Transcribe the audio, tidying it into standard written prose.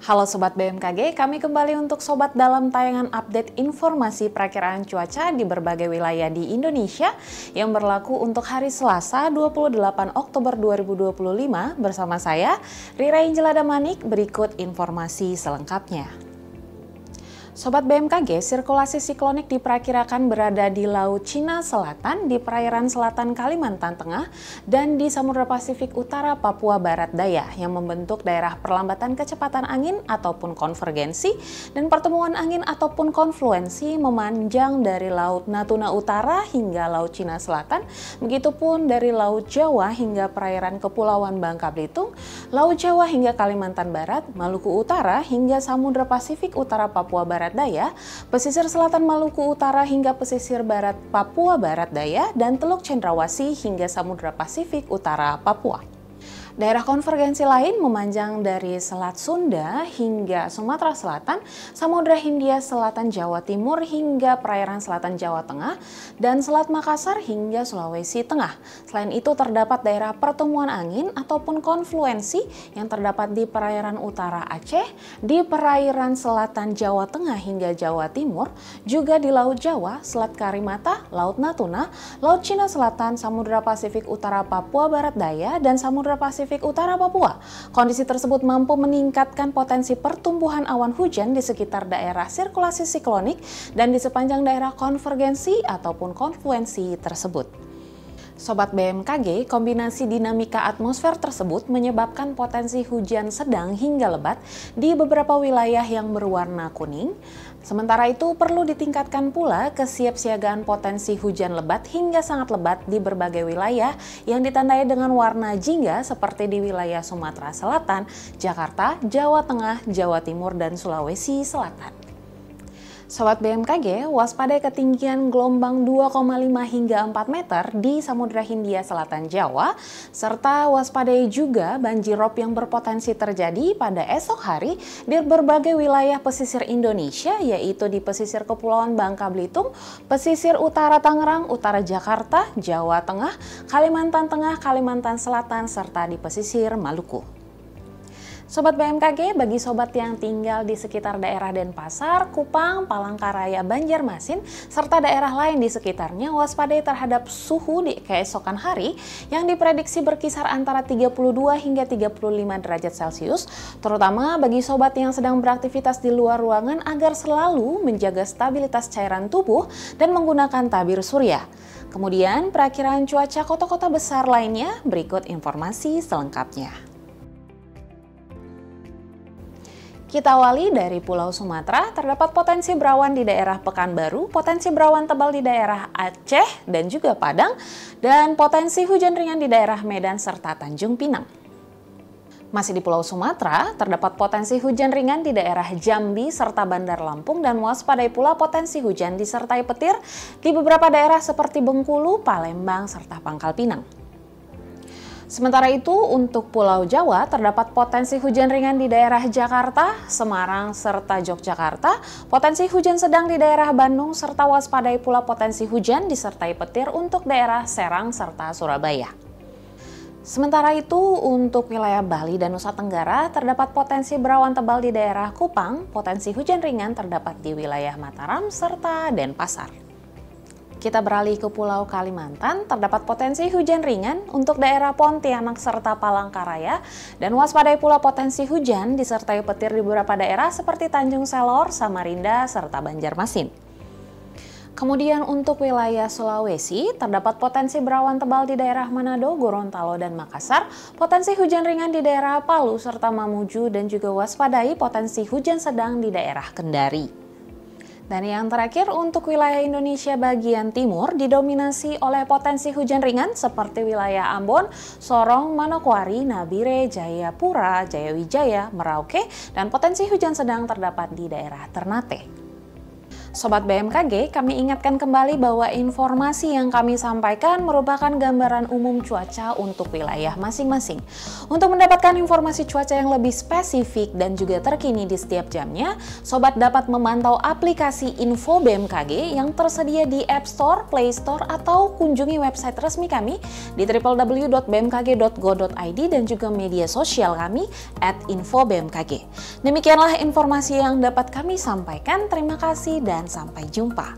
Halo Sobat BMKG, kami kembali untuk Sobat dalam tayangan update informasi perakiraan cuaca di berbagai wilayah di Indonesia yang berlaku untuk hari Selasa 28 Oktober 2025 bersama saya, Rira Injelada Manik. Berikut informasi selengkapnya. Sobat BMKG, sirkulasi siklonik diperkirakan berada di Laut Cina Selatan, di perairan selatan Kalimantan Tengah, dan di Samudra Pasifik Utara Papua Barat Daya yang membentuk daerah perlambatan kecepatan angin ataupun konvergensi, dan pertemuan angin ataupun konfluensi memanjang dari Laut Natuna Utara hingga Laut Cina Selatan, begitupun dari Laut Jawa hingga perairan Kepulauan Bangka Belitung, Laut Jawa hingga Kalimantan Barat, Maluku Utara hingga Samudra Pasifik Utara Papua Barat Daya, pesisir selatan Maluku Utara hingga pesisir barat Papua Barat Daya, dan Teluk Cendrawasih hingga Samudra Pasifik Utara Papua. Daerah konvergensi lain memanjang dari Selat Sunda hingga Sumatera Selatan, Samudra Hindia Selatan Jawa Timur hingga perairan selatan Jawa Tengah, dan Selat Makassar hingga Sulawesi Tengah. Selain itu terdapat daerah pertemuan angin ataupun konfluensi yang terdapat di perairan utara Aceh, di perairan selatan Jawa Tengah hingga Jawa Timur, juga di Laut Jawa, Selat Karimata, Laut Natuna, Laut Cina Selatan, Samudra Pasifik Utara Papua Barat Daya, dan Samudra Pasifik Utara Papua. Kondisi tersebut mampu meningkatkan potensi pertumbuhan awan hujan di sekitar daerah sirkulasi siklonik dan di sepanjang daerah konvergensi ataupun konfluensi tersebut. Sobat BMKG, kombinasi dinamika atmosfer tersebut menyebabkan potensi hujan sedang hingga lebat di beberapa wilayah yang berwarna kuning. Sementara itu perlu ditingkatkan pula kesiapsiagaan potensi hujan lebat hingga sangat lebat di berbagai wilayah yang ditandai dengan warna jingga seperti di wilayah Sumatera Selatan, Jakarta, Jawa Tengah, Jawa Timur, dan Sulawesi Selatan. Sobat BMKG, waspadai ketinggian gelombang 2,5 hingga 4 meter di Samudra Hindia Selatan Jawa, serta waspadai juga banjirop yang berpotensi terjadi pada esok hari di berbagai wilayah pesisir Indonesia, yaitu di pesisir Kepulauan Bangka Belitung, pesisir utara Tangerang, utara Jakarta, Jawa Tengah, Kalimantan Tengah, Kalimantan Selatan, serta di pesisir Maluku. Sobat BMKG, bagi sobat yang tinggal di sekitar daerah Denpasar, Kupang, Palangkaraya, Banjarmasin, serta daerah lain di sekitarnya, waspadai terhadap suhu di keesokan hari yang diprediksi berkisar antara 32 hingga 35 derajat Celcius, terutama bagi sobat yang sedang beraktivitas di luar ruangan agar selalu menjaga stabilitas cairan tubuh dan menggunakan tabir surya. Kemudian, perakiraan cuaca kota-kota besar lainnya, berikut informasi selengkapnya. Kita awali dari Pulau Sumatera, terdapat potensi berawan di daerah Pekanbaru, potensi berawan tebal di daerah Aceh dan juga Padang, dan potensi hujan ringan di daerah Medan serta Tanjung Pinang. Masih di Pulau Sumatera, terdapat potensi hujan ringan di daerah Jambi serta Bandar Lampung, dan waspadai pula potensi hujan disertai petir di beberapa daerah seperti Bengkulu, Palembang, serta Pangkal Pinang. Sementara itu, untuk Pulau Jawa terdapat potensi hujan ringan di daerah Jakarta, Semarang, serta Yogyakarta, potensi hujan sedang di daerah Bandung, serta waspadai pula potensi hujan disertai petir untuk daerah Serang serta Surabaya. Sementara itu, untuk wilayah Bali dan Nusa Tenggara terdapat potensi berawan tebal di daerah Kupang, potensi hujan ringan terdapat di wilayah Mataram serta Denpasar. Kita beralih ke Pulau Kalimantan, terdapat potensi hujan ringan untuk daerah Pontianak serta Palangkaraya, dan waspadai pula potensi hujan disertai petir di beberapa daerah seperti Tanjung Selor, Samarinda, serta Banjarmasin. Kemudian untuk wilayah Sulawesi, terdapat potensi berawan tebal di daerah Manado, Gorontalo, dan Makassar, potensi hujan ringan di daerah Palu serta Mamuju, dan juga waspadai potensi hujan sedang di daerah Kendari. Dan yang terakhir, untuk wilayah Indonesia bagian timur didominasi oleh potensi hujan ringan seperti wilayah Ambon, Sorong, Manokwari, Nabire, Jayapura, Jayawijaya, Merauke, dan potensi hujan sedang terdapat di daerah Ternate. Sobat BMKG, kami ingatkan kembali bahwa informasi yang kami sampaikan merupakan gambaran umum cuaca untuk wilayah masing-masing. Untuk mendapatkan informasi cuaca yang lebih spesifik dan juga terkini di setiap jamnya, Sobat dapat memantau aplikasi Info BMKG yang tersedia di App Store, Play Store, atau kunjungi website resmi kami di www.bmkg.go.id dan juga media sosial kami @infobmkg. Demikianlah informasi yang dapat kami sampaikan. Terima kasih dan sampai jumpa.